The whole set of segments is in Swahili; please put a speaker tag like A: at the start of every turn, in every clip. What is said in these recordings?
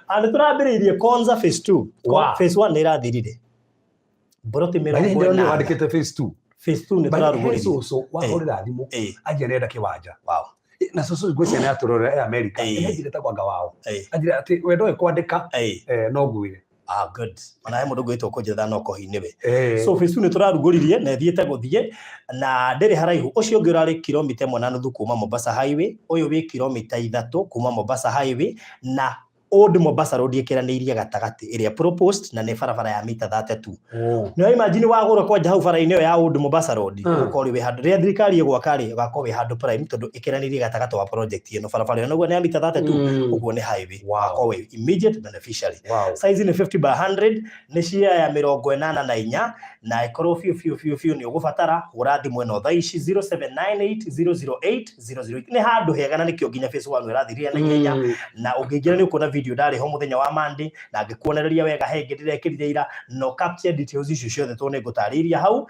A: Ande turambiririe Konza phase 2. Phase 1 irathirire. Boroti mero
B: ni wadikete phase 2.
A: Phase 2 ni turaruguririe.
B: So wakorera thimu aje nenda kiwanja. Wow. Na soso gwese na aturore America. Ejire ta kwanga wao. Ajira ati wendo kwandika no gwire.
A: Good. Mana he mundu gwitwo kunjetha no kohine we. So phase 2 ni turaruguririe na thiete guthie na ndiri haraihu ucio ungi urari kilomita 1.5 kuma Mombasa highway, uyu wi kilomita 3 kuma Mombasa highway na Old Mombasa Road ikiranĩirie gatagati iria proposed na nĩ barabara ya mita 32. No imagine wagũra kwanja hau bara-inĩ ĩyo ya Old Mombasa Road ũkorwo wĩ handũ rĩa thirikari ĩgwaka-rĩ ũgakorwo wĩ handũ prime tondũ ikiranĩirie gatagati wa project ĩno barabara ĩyo naguo nĩ ya mita 32 ũguo nĩ highway wakorwo wĩ immediate beneficiary. Size nĩ 50/100 nĩ cia ya 84 na ikorwo fiu nĩ ũgũbatara hũra thimũ ĩno thaa ici 0798008008 nĩ handũ hega na nĩkĩo nginya phase 1 ĩrathirire na ihenya na ũngĩingĩra nĩ ũkuona video ndari ho muthenya wa Monday na ngĩkuonereria wega henge ndirekirire ira no capture details icio ciothe to nĩ ngũtarĩria hau.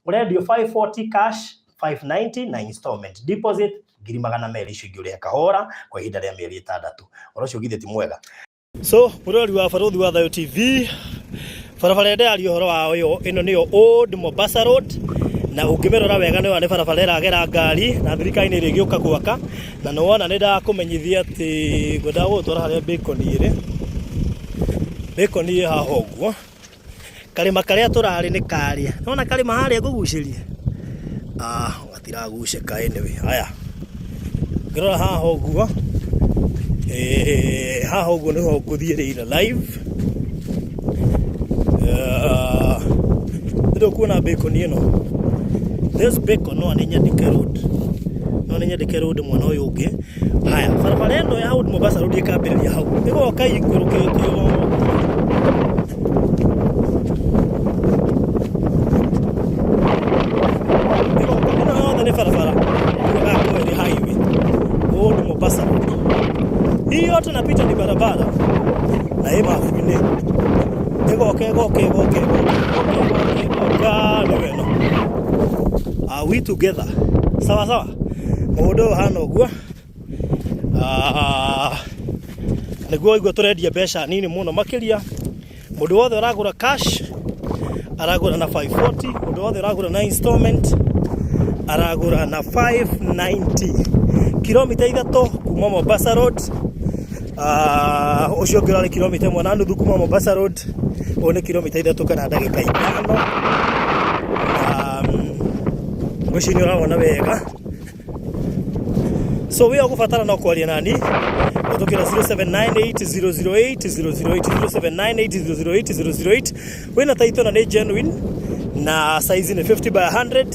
A: Radio 540 cash 590 na installment deposit 200 icio ingĩ ũrĩha kahora kwa ihinda rĩa mĩeri 6. Ũhoro ũcio githĩ ti mwega. So mũrori wa Barothi wa Thayo TV barabara ndari ũhoro wa ũyũ ĩno nĩyo Old Mombasa Road na ũngĩmerora wega nĩ barabara ĩragera ngari na thirikari nĩ ĩgĩũka gwaka na no wona nĩ ndakũmenyithia atĩ ngwenda gũtwara harĩa Bacon ĩrĩ. Bacon ĩ haha ũguo karĩma karĩa tũrarĩ nĩ karĩa nona karĩma harĩa ngũgucĩrie gatiragucĩka anyway. Haya ngĩrora haha ũguo haha ũguo nĩho ngũthiĩrĩire live. Ndio kuona Bacon ĩno. There's Bacon no nĩ Nyandike road mwana ũyũ ũngĩ. Haya barabara ĩno ya Old Mombasa Road ĩkambĩrĩria hau ĩgoka ikũrũkĩtio nĩ barabara ĩgakorwo ĩrĩ highway Old Mombasa Road. Hii yote napita ni barabara na hii mafuini ĩgoka nĩweno. Are we together? Sawa mũndũ hana ũguo nĩguo igua tũrendia mbeca nini mũno makĩria. Mũndũ wothe ũragũra cash aragũra na 540, mũndũ wothe ũragũra na installment aragũra na 590. Kilomita 3 kuma Mombasa Road. Ucio ũngĩ ũrarĩ kilomita 1.5 kuma Mombasa Road, ũyũ nĩ kilomita 3 kana ndagĩka 5. Ũcio nĩ ũrawona wega. So we ũgũbatara no kwaria nani ũtukĩra 0798008008 wĩna taito na nĩ genuine na size nĩ 50/100.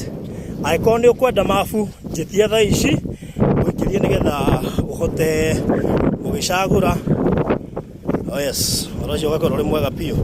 A: Icon nĩ ũkwenda mafu njĩtia thaa ici ũingĩrie nĩgetha ũhote gũgĩcagũra. Oh yes, ũracio ũgakorwo ũrĩ mwega piũ.